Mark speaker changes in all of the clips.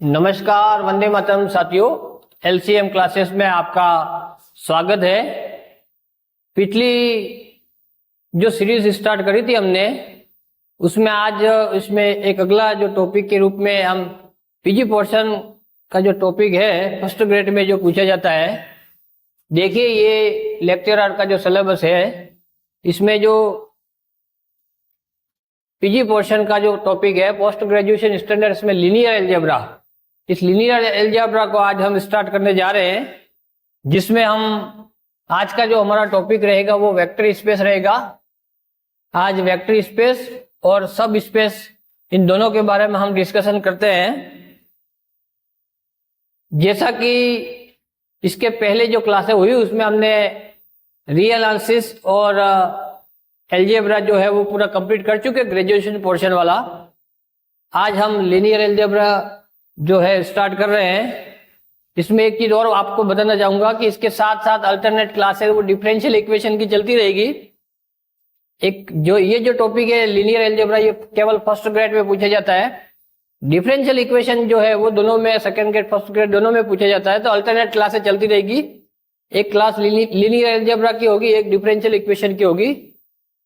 Speaker 1: नमस्कार, वंदे मातरम साथियों। LCM classes में आपका स्वागत है। पिछली जो सीरीज स्टार्ट करी थी हमने, उसमें आज इसमें एक अगला जो टॉपिक के रूप में हम पीजी पोर्शन का जो टॉपिक है फर्स्ट ग्रेड में जो पूछा जाता है। देखिए, ये लेक्चरर का जो सिलेबस है, इसमें जो पीजी पोर्शन का जो टॉपिक है पोस्ट ग्रेजुएशन स्टैंडर्ड्स में लीनियर अलजेब्रा, इस लीनियर अलजेब्रा को आज हम स्टार्ट करने जा रहे हैं, जिसमें हम आज का जो हमारा टॉपिक रहेगा वो वेक्टर स्पेस रहेगा। आज वेक्टर स्पेस और सब स्पेस, इन दोनों के बारे में हम डिस्कशन करते हैं। जैसा कि इसके पहले जो क्लासें हुई उसमें हमने रियल एनालिसिस और अलजेब्रा जो है वो पूरा कंप्लीट कर चुके, ग्रेजुएशन पोर्शन वाला। आज हम लीनियर अलजेब्रा जो है स्टार्ट कर रहे हैं। इसमें एक चीज और आपको बताना चाहूंगा कि इसके साथ साथ अल्टरनेट क्लासेस वो डिफरेंशियल इक्वेशन की चलती रहेगी। एक जो टॉपिक है लीनियर अलजेब्रा, ये केवल फर्स्ट ग्रेड में पूछा जाता है। डिफरेंशियल इक्वेशन जो है वो दोनों में, सेकंड ग्रेड फर्स्ट ग्रेड दोनों में पूछा जाता है। तो अल्टरनेट क्लासेस चलती रहेगी। एक क्लास लीनियर अलजेब्रा की होगी, एक डिफरेंशियल इक्वेशन की होगी।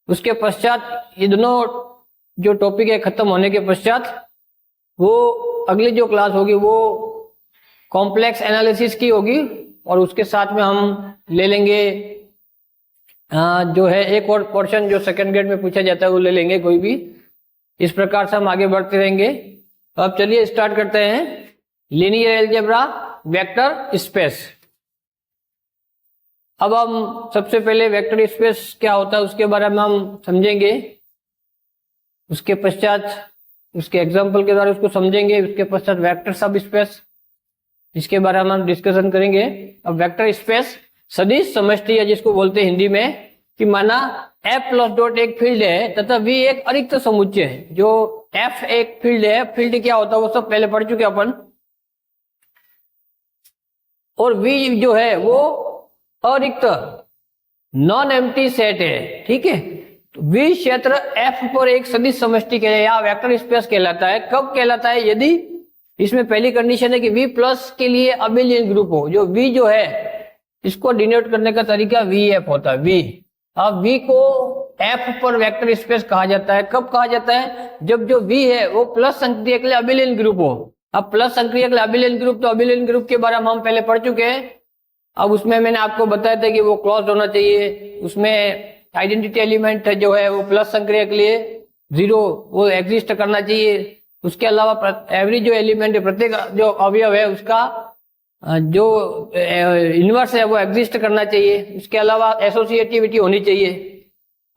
Speaker 1: उसके पश्चात ये दोनों जो टॉपिक है खत्म होने के पश्चात वो अगली जो क्लास होगी वो कॉम्प्लेक्स एनालिसिस की होगी, और उसके साथ में हम ले लेंगे जो है एक और पोर्शन जो सेकंड ग्रेड में पूछा जाता है वो ले लेंगे कोई भी। इस प्रकार से हम आगे बढ़ते रहेंगे। अब चलिए स्टार्ट करते हैं। Linear algebra, vector space. अब हम सबसे पहले वेक्टर स्पेस क्या होता है उसके बारे में हम समझेंगे। उसके पश्चात उसके एग्जाम्पल के द्वारा उसको समझेंगे। उसके पश्चात वेक्टर सब स्पेस, इसके बारे में हम डिस्कशन करेंगे। अब वेक्टर स्पेस सदिश समष्टि है, जिसको बोलते हैं हिंदी में, कि माना एफ प्लस डॉट एक फील्ड है तथा वी एक अरिक्त समुच्चय है। जो एफ एक फील्ड है, फील्ड क्या होता है वो सब पहले पढ़ चुके अपन, और वी जो है वो अरिक्त नॉन एम्प्टी सेट है। ठीक है, तो वी क्षेत्र एफ पर एक सदिश समष्टि के या वेक्टर स्पेस कहलाता है। कब कहलाता है? यदि इसमें पहली कंडीशन है कि वी प्लस के लिए अबेलियन ग्रुप हो। जो वी जो है इसको डिनोट करने का तरीका वी एफ होता है, वी। अब वी को एफ पर वेक्टर स्पेस कहा जाता है। कब कहा जाता है? जब जो वी है वो प्लस संक्रिया के लिए अबेलियन ग्रुप हो। अब प्लस संक्रिया के लिए अबेलियन ग्रुप, तो अबेलियन ग्रुप के बारे में हम पहले पढ़ चुके हैं। अब उसमें मैंने आपको बताया था कि वो क्लोज होना चाहिए। उसमें आइडेंटिटी एलिमेंट जो है वो प्लस संक्रिया के लिए 0 वो एग्जिस्ट करना चाहिए। उसके अलावा एवरी जो एलिमेंट है, प्रत्येक जो अवयव है उसका जो इनवर्स है वो एग्जिस्ट करना चाहिए। उसके अलावा एसोसिएटिविटी होनी चाहिए।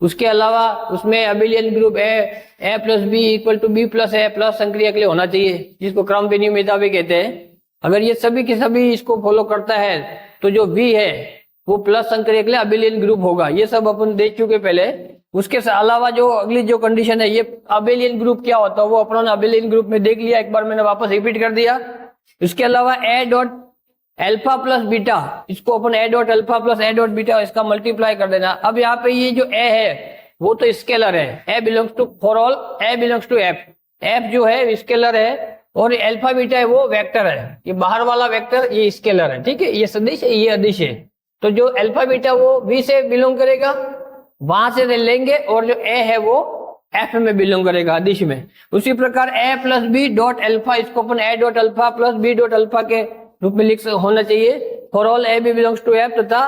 Speaker 1: उसके अलावा उसमें abelian group A plus B equal to B plus A plus संक्रिया के लिए होना चाहिए, जिसको क्रम विनिमयता भी कहते हैं। अगर ये सभी के सभी इसको फॉलो करता है तो जो वी है वो प्लस संक्रिया के लिए अबेलियन ग्रुप होगा। ये सब अपन देख चुके पहले। उसके अलावा जो अगली जो कंडीशन है, ये अबेलियन ग्रुप क्या होता है वो अपन अबेलियन ग्रुप में देख लिया, एक बार मैंने वापस रिपीट कर दिया। इसके अलावा A dot alpha plus beta, इसको अपन A dot alpha plus A dot beta इसका मल्टीप्लाई कर देना। अब यहाँ पे ये जो ए है वो तो स्केलर है। A belongs to for all, A belongs to F. F जो है स्केलर है और अल्फा बीटा है वो वेक्टर है। ये बाहर वाला वेक्टर ये स्केलर है। ठीक है, ये सदिश है, ये अदिश है। तो जो अल्फा बीटा वो वी से बिलोंग करेगा, वहां से लेंगे, और जो ए है वो एफ में बिलोंग करेगा, अदिश में। उसी प्रकार A plus B dot alpha, इसको अपन A dot alpha plus B dot alpha के रूप में लिख होना चाहिए। For all A B belongs to F तथा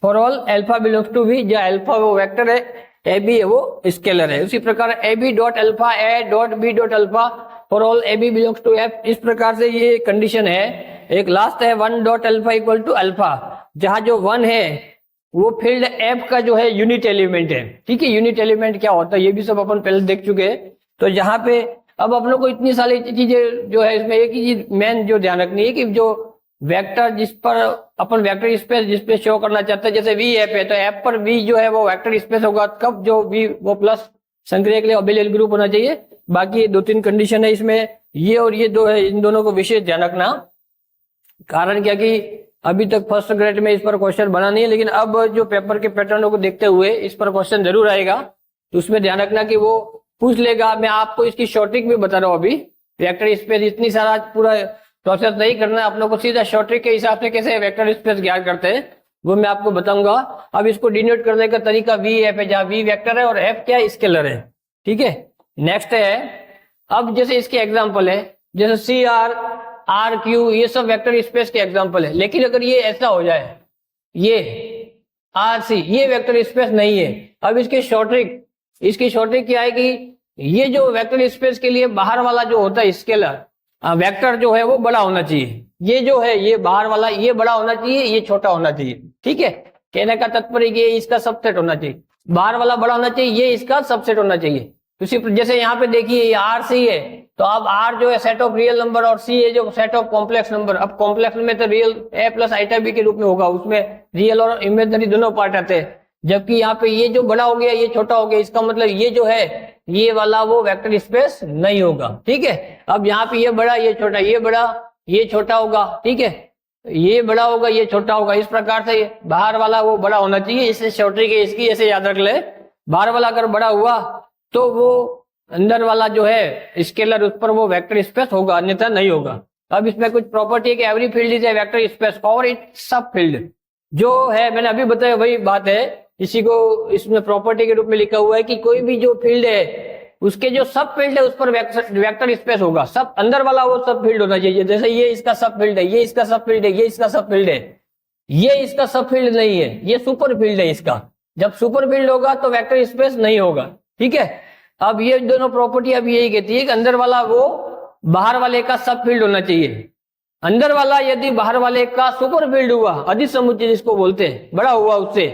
Speaker 1: for all alpha belongs to V. जो अल्फा वो वेक्टर है, ए बी है वो स्केलर है। उसी प्रकार A B dot alpha A dot B dot alpha for all A B belongs to F. इस प्रकार से ये कंडीशन है। एक लास्ट है 1 dot alpha equal to alpha, जहां जो 1 है वो फील्ड एफ का जो है यूनिट एलिमेंट है। ठीक है, यूनिट एलिमेंट क्या होता है ये भी सब अपन पहले देख चुके हैं। तो जहां पे अब अपनों को इतनी सारी चीजें जो है, इसमें एक ही चीज मेन जो ध्यान रखनी है कि जो वेक्टर जिस पर अपन वेक्टर स्पेस जिस पे शो करना चाहते हैं, जैसे वी एफ है तो एफ पर वी जो है वो वेक्टर स्पेस होगा। कब? जो वी वो प्लस संक्रिया के लिए अबेलियन ग्रुप होना चाहिए। बाकी 2-3 कंडीशन है इसमें, ये और ये दो है, इन दोनों को विशेष ध्यान रखना। कारण क्या कि अभी तक फर्स्ट ग्रेड में इस पर क्वेश्चन बना नहीं है, लेकिन अब जो पेपर के पैटर्नों को देखते हुए इस पर क्वेश्चन जरूर आएगा। तो उसमें ध्यान रखना कि वो पूछ लेगा। मैं आपको इसकी शॉर्टिंग भी बता रहा हूँ अभी। वेक्टर स्पेस इतनी सारा पूरा प्रोसेस नहीं करना है, आप लोग को सीधा शॉर्ट ट्रिक के हिसाब से कैसे वेक्टर स्पेस ज्ञात करते हैं वो मैं आपको बताऊंगा। अब इसको डिनोट करने का तरीका वी एफ है, जहां वी वेक्टर है और एफ क्या है, स्केलर है। ठीक है, नेक्स्ट है, अब जैसे इसके एग्जांपल है जैसे सी आर, आर क्यू, ये सब वेक्टर स्पेस के एग्जांपल है। लेकिन अगर ये ऐसा हो जाए, ये आर सी, ये वेक्टर स्पेस नहीं है। अब इसकी शॉर्ट ट्रिक क्या है कि ये जो वेक्टर स्पेस के लिए बाहर वाला जो होता है स्केलर वेक्टर जो है वो बड़ा होना चाहिए। ये जो है ये बाहर वाला ये बड़ा होना चाहिए, ये छोटा होना चाहिए। ठीक है, कहने का तात्पर्य ये इसका सबसेट होना चाहिए, बाहर वाला बड़ा होना चाहिए, ये इसका सबसेट होना चाहिए। जैसे यहाँ पे देखिए ये आर सी है, तो अब आर जो है सेट ऑफ रियल नंबर और सी है जो सेट ऑफ कॉम्प्लेक्स नंबर। अब कॉम्प्लेक्स में तो real a plus iota B के रूप में होगा, उसमें रियल और इमेजिनरी दोनों पार्ट आते हैं। जबकि यहाँ पे ये जो बड़ा हो गया ये छोटा हो गया, इसका मतलब ये जो है ये वाला वो वेक्टर स्पेस नहीं होगा। ठीक है, अब यहाँ पे ये बड़ा ये छोटा, ये बड़ा ये छोटा होगा। ठीक है, ये बड़ा होगा ये छोटा होगा, इस प्रकार से बाहर वाला वो बड़ा होना चाहिए। इससे शॉर्ट ट्रिक है इसकी, ऐसे याद रख ले, बाहर वाला अगर बड़ा हुआ तो वो अंदर वाला जो है स्केलर उस पर वो वेक्टर स्पेस होगा, अन्यथा नहीं होगा। अब इसमें कुछ प्रॉपर्टी है कि every field is a vector space और इट्स सब फील्ड जो है मैंने अभी बताया वही बात है। इसी को इसमें प्रॉपर्टी के रूप में लिखा हुआ है कि कोई भी जो फील्ड है उसके जो सब फील्ड है उस पर वेक्टर स्पेस होगा। सब अंदर वाला वो सब फील्ड होना चाहिए। जैसे ये इसका सब फील्ड है, ये इसका सब फील्ड है, ये इसका सब फील्ड है, ये इसका सब फील्ड नहीं है, ये सुपर फील्ड है इसका। जब सुपर फील्ड होगा तो वेक्टर स्पेस नहीं होगा। ठीक है, अब ये दोनों प्रॉपर्टी अब यही कहती है कि अंदर वाला वो बाहर वाले का सब फील्ड होना चाहिए। अंदर वाला यदि बाहर वाले का सुपर फील्ड हुआ, अधिक समुच्चय जिसको बोलते हैं, बड़ा हुआ उससे,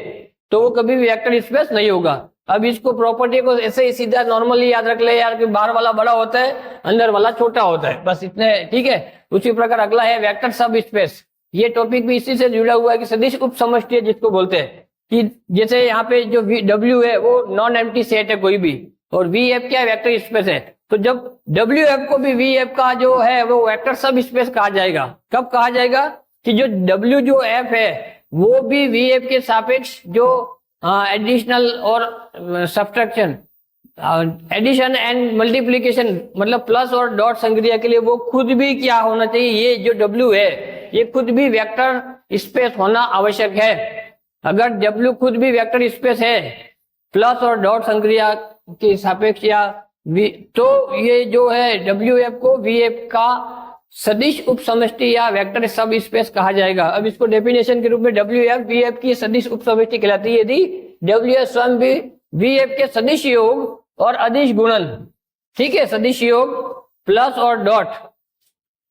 Speaker 1: तो वो कभी भी वेक्टर स्पेस नहीं होगा। अब इसको प्रॉपर्टी को ऐसे ही सीधा नॉर्मली याद रख ले यार कि बाहर वाला बड़ा होता है अंदर वाला छोटा होता है, बस इतने। ठीक है, उसी प्रकार अगला है वेक्टर सब स्पेस। ये टॉपिक भी इसी से जुड़ा हुआ है कि सदिश उप समष्टि जिसको बोलते हैं कि जैसे यहाँ पे जो डब्ल्यू है वो नॉन एम्प्टी सेट है कोई भी, और वी एफ क्या है वेक्टर स्पेस है। तो जब डब्ल्यू एफ को भी वी एफ का जो है वो वेक्टर सब स्पेस कहा जाएगा। कब कहा जाएगा कि जो डब्ल्यू जो एफ है वो भी वी एफ के सापेक्ष जो एडिशनल और सब्ट्रैक्शन, एडिशन एंड मल्टीप्लीकेशन मतलब प्लस और डॉट संक्रिया के लिए वो खुद भी क्या होना चाहिए, ये जो डब्ल्यू है ये खुद भी वेक्टर स्पेस होना आवश्यक है। अगर डब्ल्यू खुद भी वेक्टर स्पेस है प्लस और डॉट संक्रिया के सापेक्ष या तो ये जो है डब्ल्यू एफ को वी एफ का सदिश उप समष्टि या वेक्टर सब स्पेस कहा जाएगा। अब इसको डेफिनेशन के रूप में डब्ल्यू एफ वी एफ की सदिश उप समष्टि कहलाती है यदि डब्ल्यू एफ स्वयं भी वी एफ के सदिश योग और अदिश गुणन, ठीक है, सदिश योग प्लस और डॉट,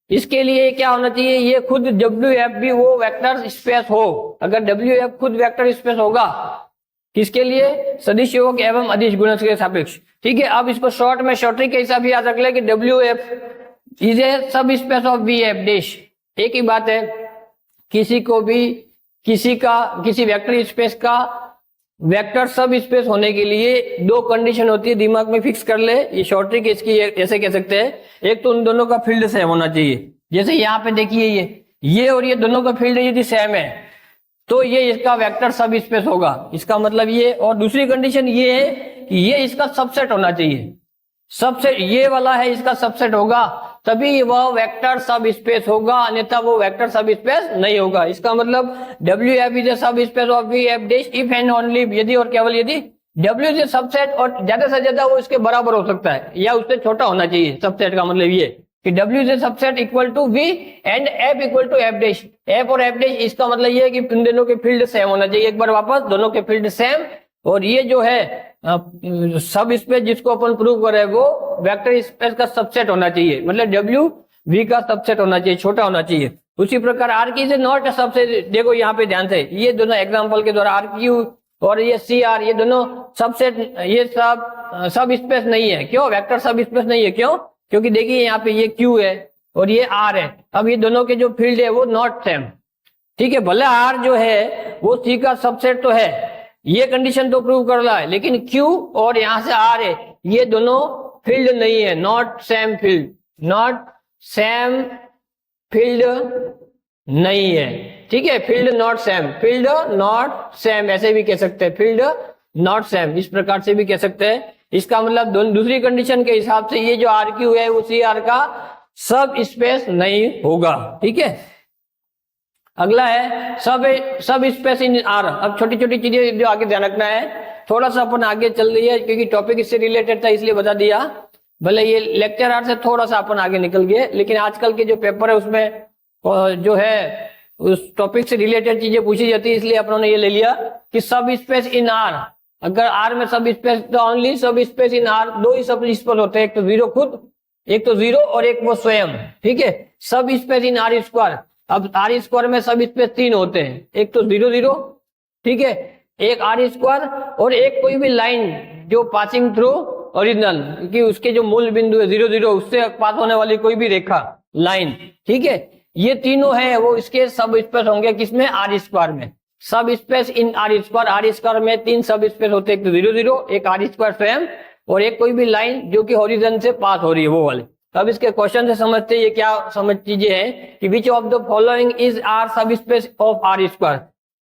Speaker 1: इसके लिए क्या होना चाहिए, ये खुद डब्ल्यू एफ भी वो वेक्टर स्पेस हो। अगर डब्ल्यू एफ खुद वेक्टर स्पेस होगा किसके लिए, सदिश योग एवं अदिश गुणन के सापेक्ष। ठीक है, अब इसको शॉर्ट में शॉर्ट ट्रिक के हिसाब से याद रख ले कि W F is a subspace of V F dash. एक ही बात है, किसी को भी किसी वेक्टर स्पेस का वेक्टर सब स्पेस होने के लिए दो कंडीशन होती है, दिमाग में फिक्स कर ले। ये शॉर्ट ट्रिक इसकी ऐसे कह सकते हैं, एक तो उन दोनों का फील्ड सेम होना चाहिए। जैसे यहाँ पे देखिए ये और ये दोनों का फील्ड यदि सेम है तो ये इसका वेक्टर सब स्पेस होगा, इसका मतलब ये। और दूसरी कंडीशन ये है कि ये इसका सबसेट होना चाहिए, सबसेट ये वाला है इसका सबसेट होगा तभी वह वेक्टर सब स्पेस होगा, अन्यथा वो वेक्टर सब स्पेस नहीं होगा। इसका मतलब W F is a subspace of V F dash if and only यदि और केवल यदि डब्ल्यू इज ए सबसेट और ज्यादा से ज्यादा वो इसके बराबर हो सकता है या उससे छोटा होना चाहिए। सबसेट का मतलब ये कि W is a subset equal to V and F equal to F dash. F और एफ डैश इसका मतलब ये है कि इन दोनों के फील्ड सेम होना चाहिए। एक बार वापस, दोनों के फील्ड सेम, और ये जो है सब स्पेस जिसको अपन प्रूव कर रहे हैं वो वेक्टर स्पेस का सबसेट होना चाहिए, मतलब डब्ल्यू वी का सबसेट होना चाहिए, छोटा होना चाहिए। उसी प्रकार आर की से नॉट सबसेट, देखो यहाँ पे ध्यान से ये दोनों एग्जांपल के द्वारा आर क्यू और ये सी आर ये दोनों सबसेट, ये सब स्पेस नहीं है। क्यों वेक्टर सब स्पेस नहीं है, क्यों, क्योंकि देखिए यहाँ पे ये क्यू है और ये आर है। अब ये दोनों के जो फील्ड है वो नॉट सेम, ठीक है। भले आर जो है वो सी का सबसेट तो है, ये कंडीशन तो प्रूव कर रहा है, लेकिन क्यू और यहां से आर है ये दोनों फील्ड नहीं है, not same field, not same field नहीं है, ठीक है। Field not same, field not same ऐसे भी कह सकते हैं, फील्ड नॉट सेम इस प्रकार से भी कह सकते हैं। इसका मतलब दूसरी कंडीशन के हिसाब से ये जो आर क्यू है वो सी आर का सब स्पेस नहीं होगा। ठीक है, अगला है सब स्पेस इन आर। अब छोटी छोटी चीजें जो आगे ध्यान रखना है, थोड़ा सा अपन आगे चल रही है क्योंकि टॉपिक इससे रिलेटेड था इसलिए बता दिया। भले ये लेक्चर आर से थोड़ा सा अपन आगे निकल गए, लेकिन आजकल के जो पेपर है उसमें जो है उस टॉपिक से रिलेटेड चीजें पूछी जाती है, इसलिए अपनों ने ये ले लिया कि सब स्पेस इन आर। अगर आर में सब स्पेस तो ओनली सब स्पेस इन आर, दो ही सब स्पेस होते हैं, एक तो जीरो खुद, एक तो जीरो और एक वो स्वयं। ठीक है, सब स्पेस इन आर स्क्वायर। अब आर स्क्वायर में सब स्पेस तीन होते हैं, एक तो जीरो जीरो, ठीक है, एक आर स्क्वायर और एक कोई भी लाइन जो पासिंग थ्रू ओरिजिनल, क्योंकि उसके जो मूल बिंदु है जीरो जीरो उससे पास होने वाली कोई भी रेखा लाइन। ठीक है, ये तीनों है वो इसके सब स्पेस होंगे किसमें, आर स्क्वायर में। सब स्पेस इन आर स्क्वायर में तीन सब स्पेस होते हैं, एक तो जीरो जीरो, एक आर स्क्वायर स्वयं और एक कोई भी लाइन जो कि हॉरिजन से पास हो रही है वो वाले। अब इसके क्वेश्चन से समझते ये क्या समझ चीजें हैं कि which of the following is R subspace of R square.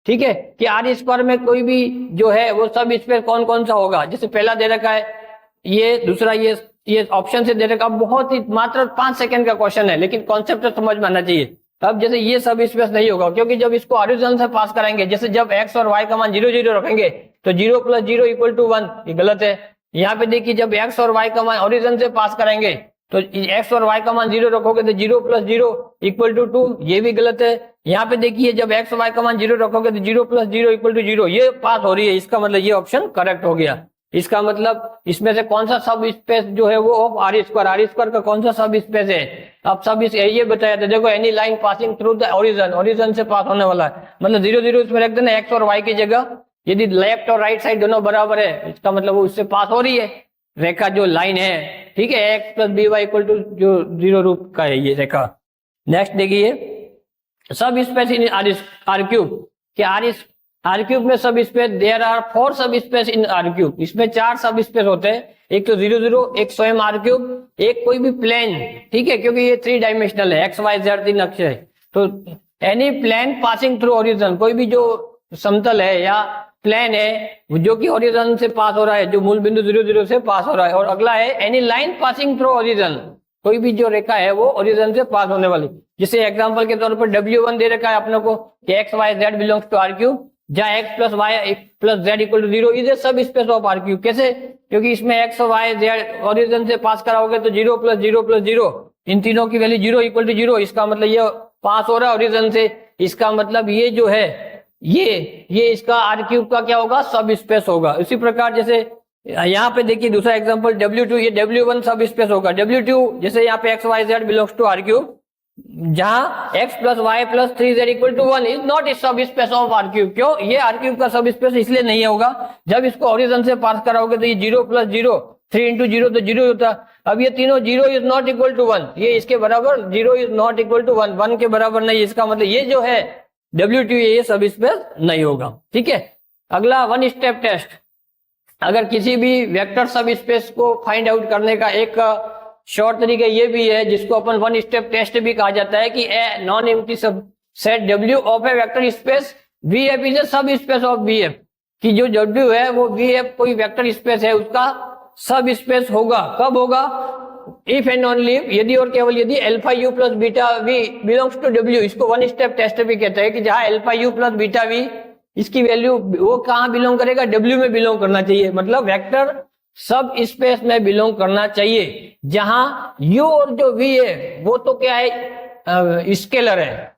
Speaker 1: ठीक है, कि आर स्क्वायर में कोई भी जो है वो सब स्पेस कौन कौन सा होगा। जैसे पहला दे रखा है ये, दूसरा ये ऑप्शन से दे रखा, बहुत ही मात्र 5 सेकंड का क्वेश्चन है लेकिन कॉन्सेप्ट समझ में आना चाहिए। अब जैसे ये सब स्पेस नहीं होगा क्योंकि जब इसको हॉरिजॉन्टल से पास कराएंगे, जैसे जब एक्स और वाई का मान जीरो जीरो रखेंगे तो 0 + 0 = 1, ये गलत है। यहाँ पे देखिए जब एक्स और वाई का मान हॉरिजॉन्टल से पास कराएंगे तो एक्स और वाई का मान 0 रखोगे तो 0 + 0 = 2, ये भी गलत है। यहाँ पे देखिए जब एक्स वाई का मान 0 रखोगे तो 0 + 0 = 0, ये पास हो रही है, इसका मतलब ये ऑप्शन करेक्ट हो गया। इसका मतलब इसमें से कौन सा सब स्पेस जो है वो ऑफ आर स्क्वायर का कौन सा सब स्पेस है। अब सब ये बताया था, देखो any line passing through the origin से पास होने वाला है, मतलब 0 0 इसमें रख देना एक्स और वाई की जगह। यदि लेफ्ट और राइट साइड दोनों बराबर है इसका मतलब वो उससे पास हो रही है रेखा जो लाइन है। ठीक है, x + by = जो 0 रूप का है ये रेखा। नेक्स्ट देखिए सब स्पेस इन आर क्यूब, कि आर क्यूब में सब स्पेस देयर आर 4 सब स्पेस इन आर क्यूब। इसमें 4 सब स्पेस होते हैं, एक तो 0 0, एक स्वयं आर क्यूब, एक कोई भी प्लेन। ठीक है, क्योंकि ये 3 डायमेंशनल है, एक्स वाई जेड 3 अक्ष है, तो any plane passing through origin, कोई भी जो समतल है या प्लेन है जो कि ओरिजिन से पास हो रहा है, जो मूल बिंदु 0 0 से पास हो रहा है। और अगला है any line passing through origin, कोई भी जो रेखा है वो ओरिजिन से पास होने वाली। जैसे एग्जांपल के तौर पर W1 दे रखा है अपने को कि X Y Z belongs to R cube, जहाँ x + y + z = 0 is a subspace of are cube. कैसे, क्योंकि इसमें x y z ओरिजिन से पास कराओगे तो 0 + 0 + 0, इन तीनों की वैल्यू 0 = 0, इसका मतलब ये पास हो रहा है ओरिजिन से। इसका मतलब ये जो है ये इसका आर क्यूब का क्या होगा, सब स्पेस होगा। इसी प्रकार जैसे यहाँ पे देखिए दूसरा एग्जांपल W2, ये W1 सब स्पेस होगा। W2 जैसे यहाँ पे x y z belongs to R cube, जहां x + y + 3z = 1 is not a subspace of are cube. क्यों, ये आर क्यूब का सब स्पेस इसलिए नहीं होगा, जब इसको ओरिजिन से पास कराओगे तो ये 0 + 0, 3 × 0 तो 0 होता। अब ये तीनों 0 इज नॉट इक्वल टू 1, ये इसके बराबर 0 इज नॉट इक्वल टू 1, 1 के बराबर नहीं। इसका मतलब ये जो है W2 ये सब स्पेस नहीं होगा। ठीक है, अगला 1 स्टेप टेस्ट। अगर किसी भी वेक्टर सब स्पेस को फाइंड आउट करने का एक शॉर्ट तरीका ये भी है, जिसको अपन 1 स्टेप टेस्ट भी कहा जाता है, कि ए नॉन एम्प्टी सब set W of a vector space VF is a subspace of VF, कि जो W है वो VF कोई वेक्टर स्पेस है उसका सब स्पेस होगा। कब होगा, इफ एंड ओनली, यदि और केवल यदि alpha u + beta v belongs to W। इसको 1 स्टेप टेस्ट भी कहते हैं, कि जहां अल्फा u + बीटा v इसकी वैल्यू वो कहां बिलोंग करेगा, W में बिलोंग करना चाहिए, मतलब वेक्टर सब स्पेस में बिलोंग करना चाहिए, जहां u और जो v है वो तो क्या है, स्केलर है।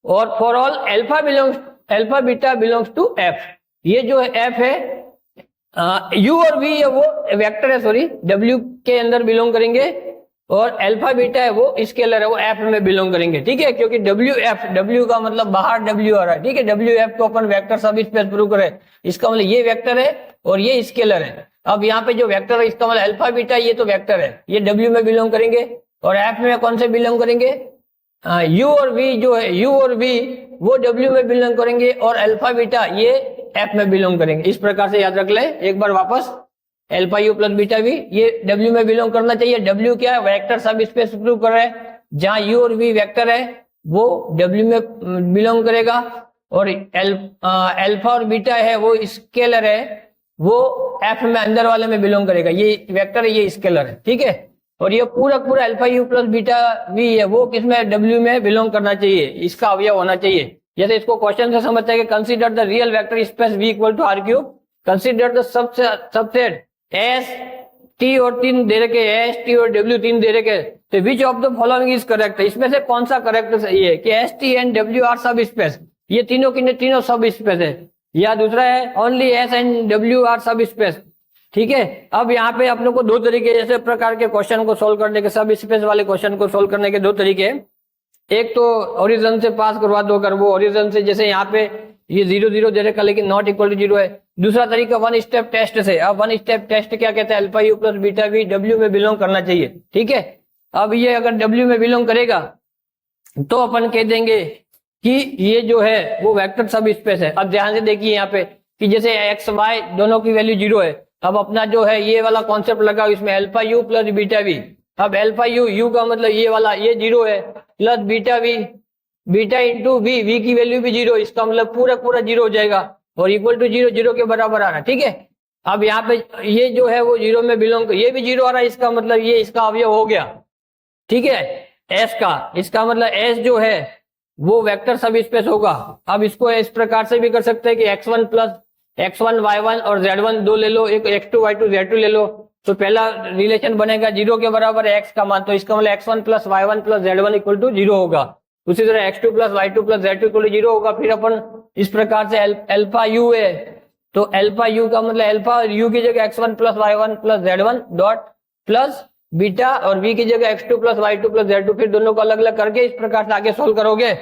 Speaker 1: और for all alpha beta belongs to f, ये जो है f है, u और v है वो वेक्टर है, सॉरी w के अंदर बिलोंग करेंगे, और अल्फा बीटा है वो स्केलर है, वो f में बिलोंग करेंगे। ठीक है, क्योंकि w का मतलब बाहर w आ रहा है। ठीक है, wf को अपन वेक्टर सब स्पेस प्रूव करें, इसका मतलब ये वेक्टर है और ये स्केलर है। अब यहाँ पे जो वेक्टर है इसका मतलब अल्फा बीटा, ये तो वेक्टर है, ये w में बिलोंग करेंगे, और f में कौन से बिलोंग करेंगे, u और v जो है, u और v वो w में बिलोंग करेंगे, और अल्फा बीटा ये f में बिलोंग करेंगे। इस प्रकार से याद रख ले एक बार वापस, अल्फा u + बीटा v ये w में बिलोंग करना चाहिए। w क्या है, वेक्टर सब स्पेस प्रूव कर रहे हैं, जहां u और v वेक्टर है वो w में बिलोंग करेगा, और अल्फा और बीटा है वो स्केलर है वो एफ में अंदर वाले में बिलोंग करेगा। ये वेक्टर है, ये स्केलर है, ठीक है। और ये पूरा पूरा alpha U plus beta we है, वो किसमें, डब्ल्यू में बिलोंग करना चाहिए, इसका अवयव होना चाहिए। जैसे इसको क्वेश्चन से समझते हैं कि consider the real vector space V equal to R cube, consider the subset S T और 3 दे रखे, एस टी और डब्ल्यू 3 दे रखे, तो which of the following is correct, इसमें से कौन सा करेक्ट सही है कि S T and W are subspace, ये तीनों की तीनों सब स्पेस है, या दूसरा है only S and W are सब स्पेस, ठीक है। अब यहाँ पे अपने को दो तरीके, जैसे प्रकार के क्वेश्चन को सोल्व करने के, सब स्पेस वाले क्वेश्चन को सोल्व करने के दो तरीके, एक तो ओरिजिन से पास करवा दो, अगर वो ओरिजिन से, जैसे यहाँ पे ये 0 0 दे रखा लेकिन नॉट इक्वल टू 0 है। दूसरा तरीका वन स्टेप टेस्ट से। अब वन स्टेप टेस्ट क्या कहता है, alpha U plus beta V W में बिलोंग करना चाहिए, ठीक है। अब ये अगर डब्ल्यू में बिलोंग करेगा तो अपन कह देंगे कि ये जो है वो वेक्टर सब स्पेस है। अब ध्यान से देखिए यहाँ पे कि जैसे एक्स वाई दोनों की वैल्यू 0 है, अब अपना जो है ये वाला कॉन्सेप्ट लगा इसमें, alpha U plus beta V. अब अल्फा यू का मतलब ये वाला, ये 0 है, plus beta V, beta into V, V की वैल्यू भी 0, इसका मतलब पूरा पूरा 0 हो जाएगा और इक्वल टू 0 0 के बराबर आ रहा है, ठीक है। अब यहाँ पे ये जो है वो 0 में बिलोंग, ये भी 0 आ रहा है, इसका मतलब ये इसका अवयव हो गया, ठीक है, एस का। इसका मतलब एस जो है वो वेक्टर सब स्पेस होगा। अब इसको इस प्रकार से भी कर सकते हैं कि x1 प्लस x1 y1 और z1 दो ले लो, एक x2 y2 z2 ले लो, तो पहला रिलेशन बनेगा 0 के बराबर है x का मान, तो इसका मतलब x1 plus y1 plus z1 equal to 0 होगा। उसी तरह x2 plus y2 plus z2 equal to 0 होगा। फिर अपन इस प्रकार से अल्फा यू है, तो अल्फा यू का मतलब अल्फा यू की जगह x1 plus y1 plus z1 dot plus beta और v की जगह x2 plus y2 plus z2, फिर दोनों को अलग अलग करके इस प्रकार से आगे सोल्व करोगे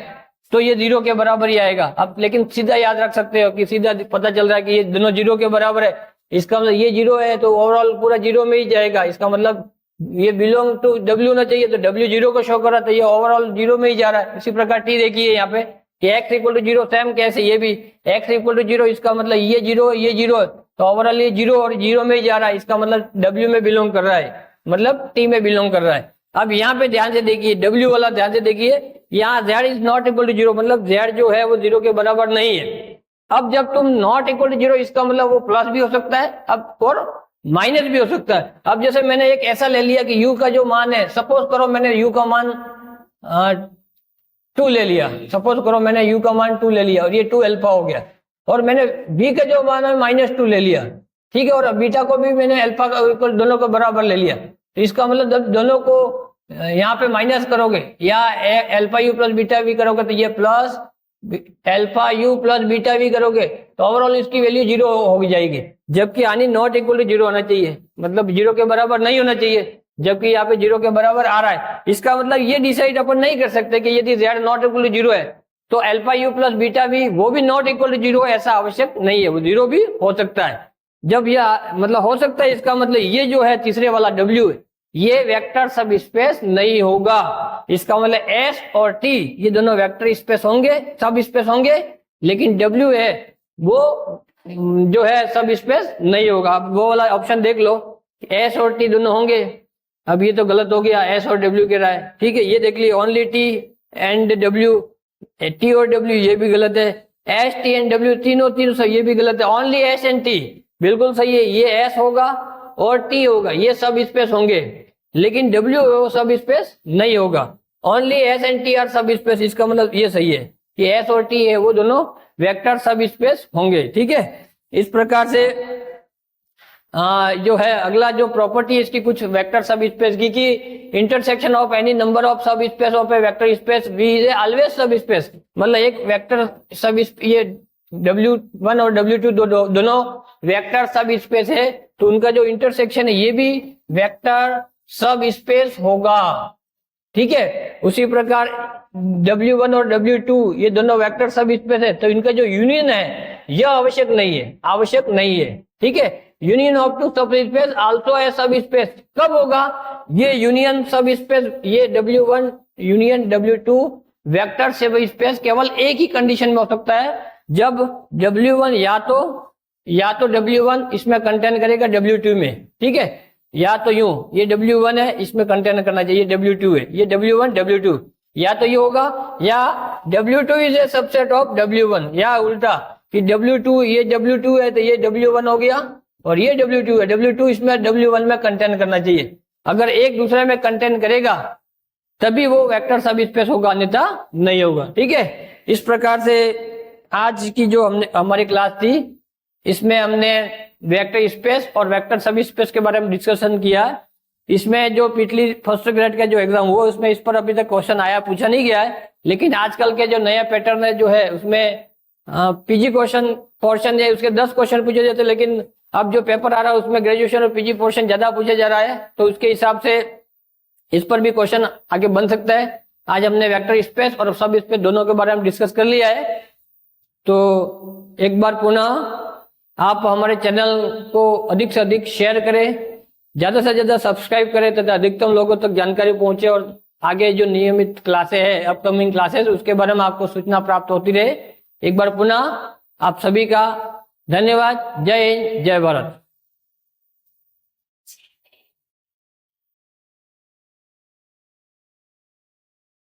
Speaker 1: तो ये 0 के बराबर ही आएगा। अब लेकिन सीधा याद रख सकते हो कि सीधा पता चल रहा है कि ये दोनों 0 के बराबर है, इसका मतलब ये 0 है तो ओवरऑल पूरा 0 में ही जाएगा। इसका मतलब ये बिलोंग टू w होना चाहिए, तो w 0 को शो कर रहा है, तो ये ओवरऑल 0 में ही जा रहा है। इसी प्रकार t देखिए यहाँ पे कि x इक्वल टू 0, सेम कैसे ये भी x इक्वल टू 0, इसका मतलब ये 0 ये 0, तो ओवरऑल ये 0 और 0 में ही जा रहा है, इसका मतलब w में बिलोंग कर रहा है, मतलब t में बिलोंग कर रहा है। अब यहाँ पे ध्यान से देखिए, w वाला ध्यान से देखिए, यहाँ z is not equal to 0, मतलब z जो है वो 0 के बराबर नहीं है। अब जब तुम नॉट इक्वल टू 0, इसका मतलब वो प्लस भी हो सकता है अब और माइनस भी हो सकता है। अब जैसे मैंने एक ऐसा ले लिया कि u का जो मान है, सपोज करो मैंने u का मान 2 ले लिया, सपोज करो मैंने u का मान 2 ले लिया और ये 2 अल्फा हो गया, और मैंने v का जो मान है -2 ले लिया, ठीक है, और बीटा को भी मैंने अल्फा का इक्वल दोनों को बराबर ले लिया, तो इसका मतलब जब दोनों को यहाँ पे माइनस करोगे या alpha U plus beta we करोगे तो ये plus alpha U plus beta we करोगे तो ओवरऑल इसकी वैल्यू 0 हो जाएगी, जबकि यानी नॉट इक्वल टू 0 होना चाहिए, मतलब 0 के बराबर नहीं होना चाहिए, जबकि यहाँ पे 0 के बराबर आ रहा है। इसका मतलब ये डिसाइड अपन नहीं कर सकते कि यदि z नॉट इक्वल टू 0 है तो alpha U plus beta we वो भी नॉट इक्वल टू 0 है, ऐसा आवश्यक नहीं है, वो 0 भी हो सकता है। जब यह मतलब हो सकता है, इसका मतलब ये जो है तीसरे वाला w है ये वेक्टर सब स्पेस नहीं होगा। इसका मतलब s और t ये दोनों वेक्टर स्पेस होंगे, सब स्पेस होंगे, लेकिन w है वो जो है सब स्पेस नहीं होगा। अब वो वाला ऑप्शन देख लो, s और t दोनों होंगे। अब ये तो गलत हो गया, s और w कह रहा है, ठीक है, ये देख लिया only t and w, t और w ये भी गलत है, s t एंड w तीनों सही, ये भी गलत है, ओनली s एंड t बिल्कुल सही है, ये s होगा और t होगा, ये सब स्पेस होंगे, लेकिन w वो सब स्पेस नहीं होगा, only s and t are subspace. इसका मतलब ये सही है कि s और t है वो दोनों वेक्टर सब स्पेस होंगे, ठीक है। इस प्रकार से जो है अगला जो प्रॉपर्टी है इसकी कुछ वेक्टर सब स्पेस की कि intersection of any number of subspace of a vector space V is always subspace, मतलब एक वेक्टर सब ये w1 और w2 दोनों वेक्टर सब स्पेस है, तो उनका जो इंटरसेक्शन है ये भी वेक्टर सब स्पेस होगा, ठीक है। उसी प्रकार w1 और w2 ये दोनों वेक्टर सब स्पेस है, तो इनका जो यूनियन है यह आवश्यक नहीं है, ठीक है। यूनियन ऑफ टू सब स्पेस आल्सो है सब स्पेस, कब होगा ये यूनियन सब स्पेस, ये w1 यूनियन w2 वेक्टर सब स्पेस केवल एक ही कंडीशन में हो सकता है, जब w1 या तो w1 इसमें कंटेन करेगा w2 में, ठीक है, या तो यूं ये w1 है इसमें कंटेन करना चाहिए, w2 है, ये w1 w2, या तो ये होगा या w2 is a subset of w1, या उल्टा कि w2 ये w2 है तो ये w1 हो गया, और ये W2 है, W2 इसमें W1 में कंटेन करना चाहिए। अगर एक दूसरे में कंटेन करेगा तभी वो वेक्टर सब स्पेस होगा, अन्यथा नहीं होगा। ठीक है, इस प्रकार से आज की जो हमारी क्लास थी इसमें हमने वेक्टर स्पेस और वेक्टर सब स्पेस के बारे में डिस्कशन किया। इसमें जो पिछली फर्स्ट ग्रेड का जो एग्जाम हुआ उसमें इस पर अभी तक क्वेश्चन आया पूछा नहीं गया है, लेकिन आजकल के जो नया पैटर्न है जो है उसमें पीजी क्वेश्चन पोर्शन है उसके 10 क्वेश्चन पूछे जाते, लेकिन अब जो पेपर आ रहा है उसमें ग्रेजुएशन और पीजी पोर्शन ज्यादा पूछे जा रहा है, तो उसके हिसाब से इस पर भी क्वेश्चन आगे बन सकता है। आज हमने वेक्टर स्पेस और सब स्पेस दोनों के बारे में डिस्कस कर लिया है। तो एक बार पुनः आप हमारे चैनल को अधिक से अधिक शेयर करें, ज्यादा से ज्यादा सब्सक्राइब करें तथा अधिकतम लोगों तक जानकारी पहुंचे और आगे जो नियमित क्लासेस है, अपकमिंग क्लासेस, उसके बारे में आपको सूचना प्राप्त होती रहे। एक बार पुनः आप सभी का धन्यवाद। जय हिंद, जय भारत।